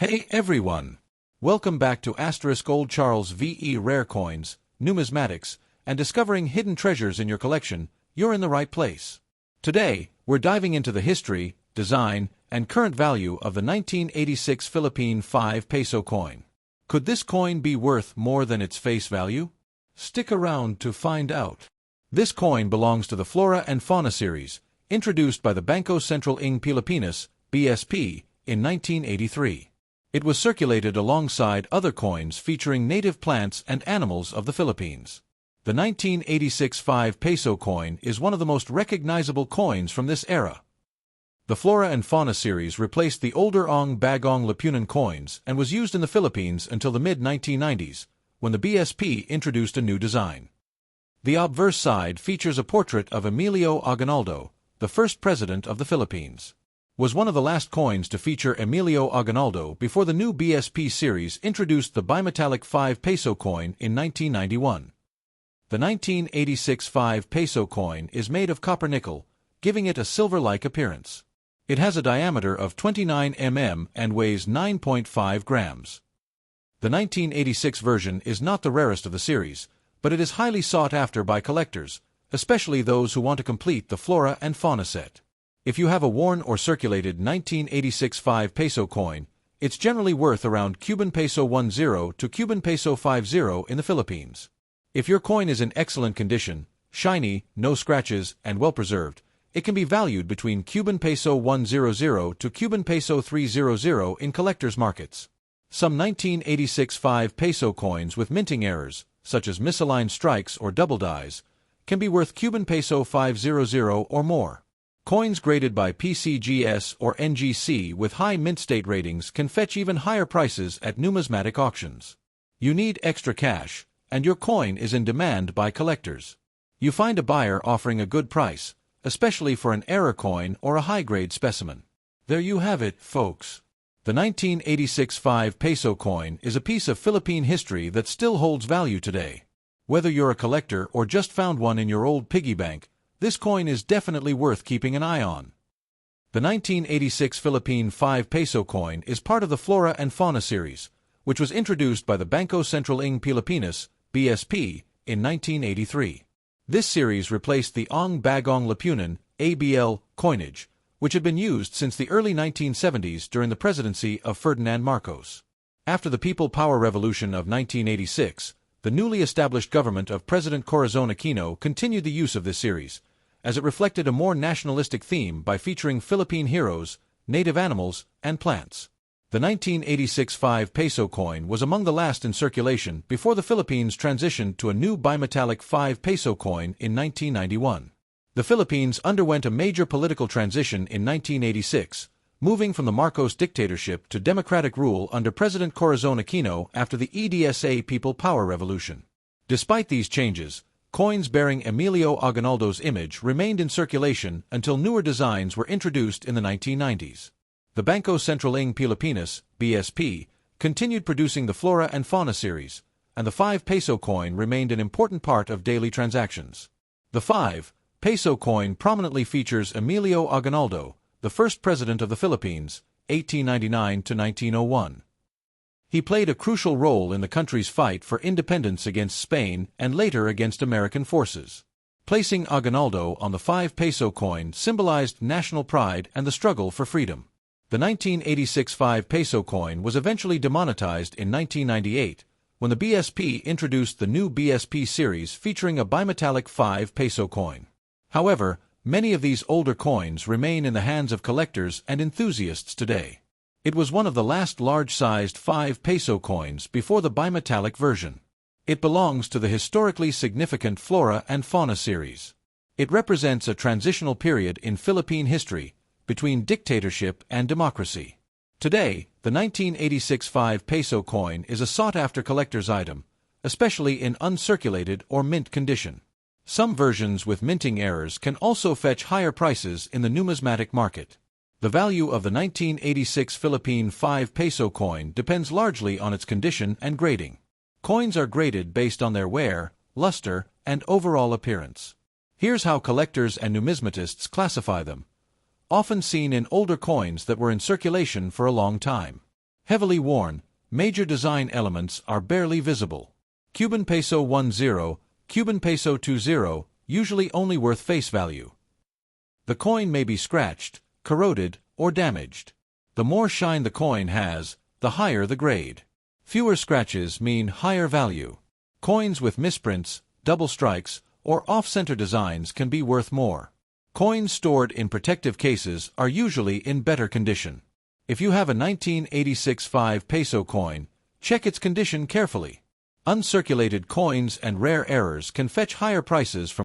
Hey everyone! Welcome back to Old Charles VE Rare Coins, Numismatics, and discovering hidden treasures in your collection. You're in the right place. Today, we're diving into the history, design, and current value of the 1986 Philippine 5 peso coin. Could this coin be worth more than its face value? Stick around to find out. This coin belongs to the Flora and Fauna series, introduced by the Bangko Sentral ng Pilipinas, BSP, in 1983. It was circulated alongside other coins featuring native plants and animals of the Philippines. The 1986 5 peso coin is one of the most recognizable coins from this era. The Flora and Fauna series replaced the older Ong Bagong Lipunan coins and was used in the Philippines until the mid-1990s, when the BSP introduced a new design. The obverse side features a portrait of Emilio Aguinaldo, the first president of the Philippines. Was one of the last coins to feature Emilio Aguinaldo before the new BSP series introduced the bimetallic 5 peso coin in 1991. The 1986 5 peso coin is made of copper nickel, giving it a silver-like appearance. It has a diameter of 29 mm and weighs 9.5 grams. The 1986 version is not the rarest of the series, but it is highly sought after by collectors, especially those who want to complete the Flora and Fauna set. If you have a worn or circulated 1986 5 peso coin, it's generally worth around Cuban peso 10 to Cuban peso 50 in the Philippines. If your coin is in excellent condition, shiny, no scratches, and well preserved, it can be valued between Cuban peso 100 to Cuban peso 300 in collectors' markets. Some 1986 5 peso coins with minting errors, such as misaligned strikes or double dies, can be worth Cuban peso 500 or more. Coins graded by PCGS or NGC with high mint state ratings can fetch even higher prices at numismatic auctions. You need extra cash, and your coin is in demand by collectors. You find a buyer offering a good price, especially for an error coin or a high-grade specimen. There you have it, folks. The 1986 5 peso coin is a piece of Philippine history that still holds value today. Whether you're a collector or just found one in your old piggy bank, this coin is definitely worth keeping an eye on. The 1986 Philippine 5 peso coin is part of the Flora and Fauna series, which was introduced by the Bangko Sentral ng Pilipinas, BSP, in 1983. This series replaced the Ong Bagong Lipunan, ABL, coinage, which had been used since the early 1970s during the presidency of Ferdinand Marcos. After the People Power Revolution of 1986, the newly established government of President Corazon Aquino continued the use of this series, as it reflected a more nationalistic theme by featuring Philippine heroes, native animals, and plants. The 1986 5 peso coin was among the last in circulation before the Philippines transitioned to a new bimetallic 5 peso coin in 1991. The Philippines underwent a major political transition in 1986, moving from the Marcos dictatorship to democratic rule under President Corazon Aquino after the EDSA People Power Revolution. Despite these changes, coins bearing Emilio Aguinaldo's image remained in circulation until newer designs were introduced in the 1990s. The Bangko Sentral ng Pilipinas, BSP, continued producing the Flora and Fauna series, and the 5 peso coin remained an important part of daily transactions. The 5 peso coin prominently features Emilio Aguinaldo, the first president of the Philippines, 1899 to 1901. He played a crucial role in the country's fight for independence against Spain and later against American forces. Placing Aguinaldo on the 5 peso coin symbolized national pride and the struggle for freedom. The 1986 5 peso coin was eventually demonetized in 1998 when the BSP introduced the new BSP series featuring a bimetallic 5 peso coin. However, many of these older coins remain in the hands of collectors and enthusiasts today. It was one of the last large-sized 5 peso coins before the bimetallic version. It belongs to the historically significant Flora and Fauna series. It represents a transitional period in Philippine history between dictatorship and democracy. Today, the 1986 5 peso coin is a sought-after collector's item, especially in uncirculated or mint condition. Some versions with minting errors can also fetch higher prices in the numismatic market. The value of the 1986 Philippine 5 peso coin depends largely on its condition and grading. Coins are graded based on their wear, luster, and overall appearance. Here's how collectors and numismatists classify them, often seen in older coins that were in circulation for a long time. Heavily worn, major design elements are barely visible. Cuban peso 10, Cuban peso 20, usually only worth face value. The coin may be scratched, corroded, or damaged. The more shine the coin has, the higher the grade. Fewer scratches mean higher value. Coins with misprints, double strikes, or off-center designs can be worth more. Coins stored in protective cases are usually in better condition. If you have a 1986 5 peso coin, check its condition carefully. Uncirculated coins and rare errors can fetch higher prices from